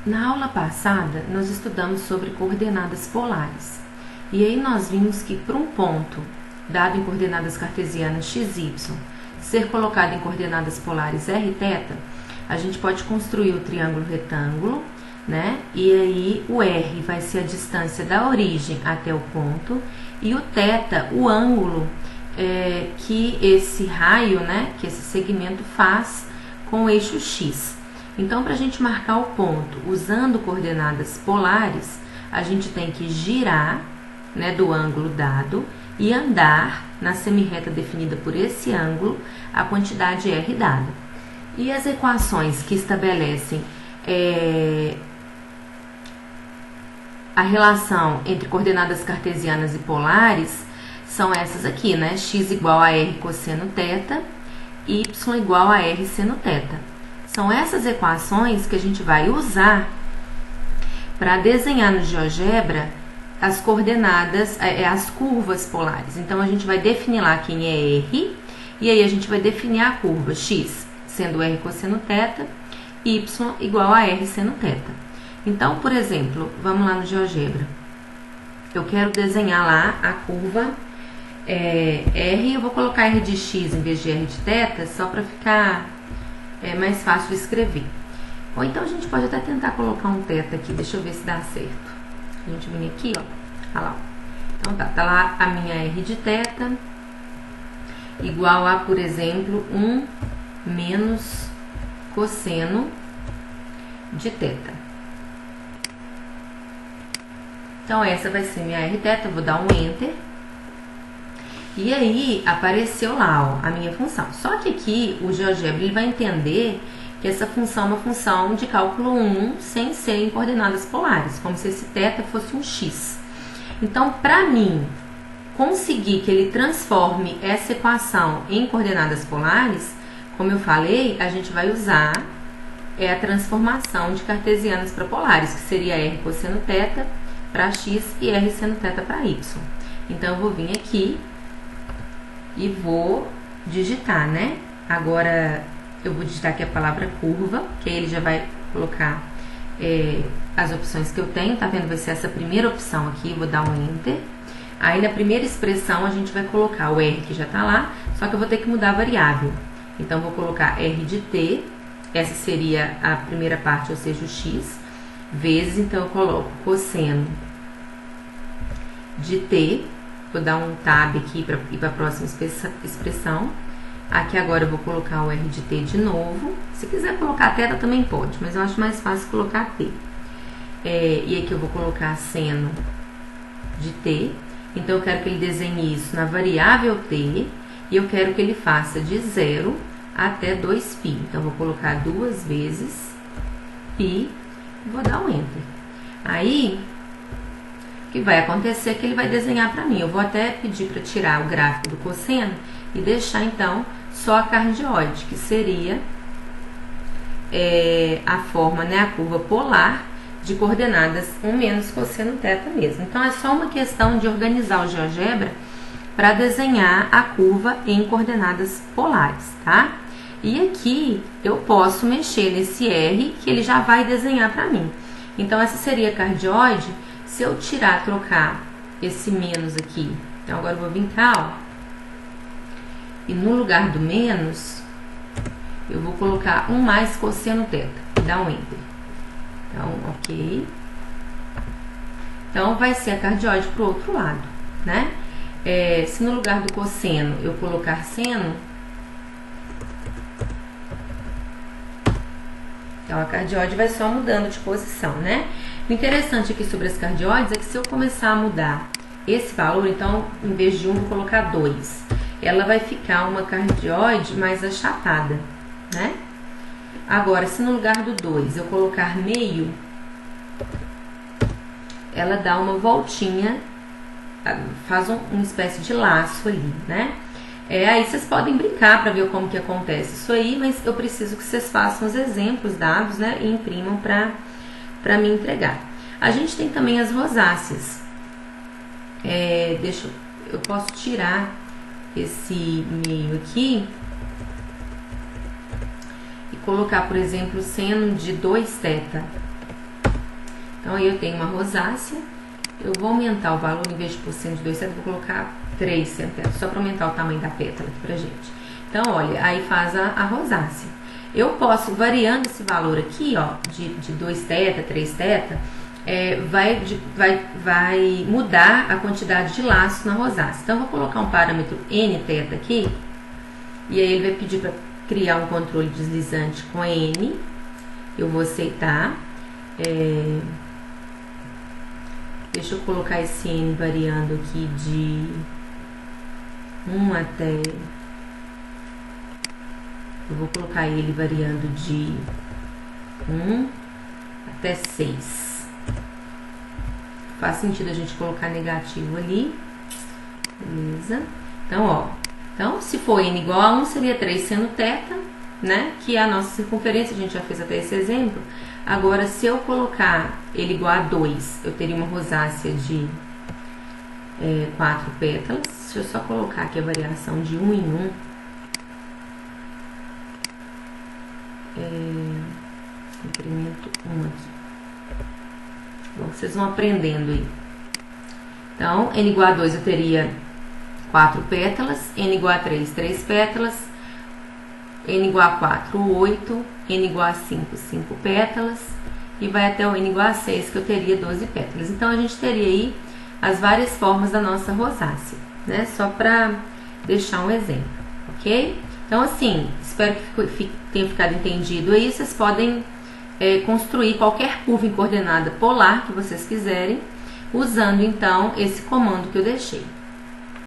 Na aula passada, nós estudamos sobre coordenadas polares. E aí nós vimos que para um ponto dado em coordenadas cartesianas x, y, ser colocado em coordenadas polares r, θ, a gente pode construir o triângulo retângulo, né? E aí o r vai ser a distância da origem até o ponto e o θ, o ângulo que esse raio, né, que esse segmento faz com o eixo x. Então, para a gente marcar o ponto usando coordenadas polares, a gente tem que girar, né, do ângulo dado e andar na semirreta definida por esse ângulo a quantidade r dada. E as equações que estabelecem a relação entre coordenadas cartesianas e polares são essas aqui, né? X igual a r cosseno θ, y igual a r seno θ. São essas equações que a gente vai usar para desenhar no GeoGebra as coordenadas, as curvas polares. Então, a gente vai definir lá quem é R, e aí a gente vai definir a curva x sendo r cosseno θ, y igual a r seno θ. Então, por exemplo, vamos lá no GeoGebra. Eu quero desenhar lá a curva R, eu vou colocar R de x em vez de R de θ, só para ficar mais fácil de escrever. Ou então a gente pode até tentar colocar um θ aqui, deixa eu ver se dá certo. A gente vem aqui, ó, olha lá. Então tá lá a minha R de θ, igual a, por exemplo, 1 menos cosseno de θ. Então essa vai ser minha R θ, eu vou dar um Enter. E aí apareceu lá, ó, a minha função. Só que aqui o GeoGebra ele vai entender que essa função é uma função de cálculo 1 sem ser em coordenadas polares, como se esse θ fosse um x. Então, para mim conseguir que ele transforme essa equação em coordenadas polares, como eu falei, a gente vai usar a transformação de cartesianas para polares, que seria r cosseno θ para x e r seno θ para y. Então, eu vou vir aqui e vou digitar, né? Agora, eu vou digitar aqui a palavra curva, que aí ele já vai colocar as opções que eu tenho, tá vendo? Vai ser essa primeira opção aqui, vou dar um Enter. Aí, na primeira expressão, a gente vai colocar o R que já tá lá, só que eu vou ter que mudar a variável. Então, vou colocar R de t, essa seria a primeira parte, ou seja, o x, vezes, então, eu coloco cosseno de t, vou dar um tab aqui para ir para a próxima expressão. Aqui agora eu vou colocar o R de t de novo. Se quiser colocar θ também pode, mas eu acho mais fácil colocar t. E aqui eu vou colocar seno de t. Então eu quero que ele desenhe isso na variável t. E eu quero que ele faça de 0 até 2π. Então eu vou colocar 2 vezes π e vou dar um Enter. Aí, o que vai acontecer é que ele vai desenhar para mim. Eu vou até pedir para tirar o gráfico do cosseno e deixar, então, só a cardioide, que seria a forma, né, a curva polar de coordenadas 1 menos cosseno θ mesmo. Então, é só uma questão de organizar o GeoGebra para desenhar a curva em coordenadas polares, tá? E aqui eu posso mexer nesse R, que ele já vai desenhar para mim. Então, essa seria a cardioide. Se eu trocar esse menos aqui, então agora eu vou vir cá, ó, e no lugar do menos, eu vou colocar 1 mais cosseno θ, e dar um Enter. Então, ok. Então, vai ser a cardioide para o outro lado, né? Se no lugar do cosseno eu colocar seno, então a cardioide vai só mudando de posição, né? O interessante aqui sobre as cardioides é que se eu começar a mudar esse valor, então, em vez de 1, vou colocar 2. Ela vai ficar uma cardioide mais achatada, né? Agora, se no lugar do 2 eu colocar meio, ela dá uma voltinha, faz uma espécie de laço ali, né? Aí vocês podem brincar para ver como que acontece isso aí, mas eu preciso que vocês façam os exemplos dados, né? E imprimam para me entregar. A gente tem também as rosáceas. Eu posso tirar esse meio aqui e colocar, por exemplo, seno de 2θ. Então aí eu tenho uma rosácea, eu vou aumentar o valor, em vez de por cento de 2 centésimos, vou colocar 3 centésimos, só para aumentar o tamanho da pétala aqui pra gente. Então, olha, aí faz a rosácea. Eu posso, variando esse valor aqui, ó, de 2 teta, 3 teta, vai mudar a quantidade de laços na rosácea. Então, eu vou colocar um parâmetro N teta aqui, e aí ele vai pedir para criar um controle deslizante com N. Eu vou aceitar. Deixa eu colocar esse N variando aqui de 1 até... Eu vou colocar ele variando de 1 até 6. Faz sentido a gente colocar negativo ali. Beleza? Então, ó. Então, se for N igual a 1, seria 3 seno teta, né? Que é a nossa circunferência, a gente já fez até esse exemplo. Agora, se eu colocar ele igual a 2, eu teria uma rosácea de 4 pétalas. Deixa eu só colocar aqui a variação de 1 em 1. Incremento 1 aqui. Bom, vocês vão aprendendo aí. Então, N igual a 2 eu teria 4 pétalas, N igual a 3, 3 pétalas, N igual a 4, 8, N igual a 5, 5 pétalas, e vai até o N igual a 6, que eu teria 12 pétalas. Então, a gente teria aí as várias formas da nossa rosácea, né? Só para deixar um exemplo, ok? Então, assim, espero que tenha ficado entendido aí. Vocês podem construir qualquer curva em coordenada polar que vocês quiserem, usando, então, esse comando que eu deixei.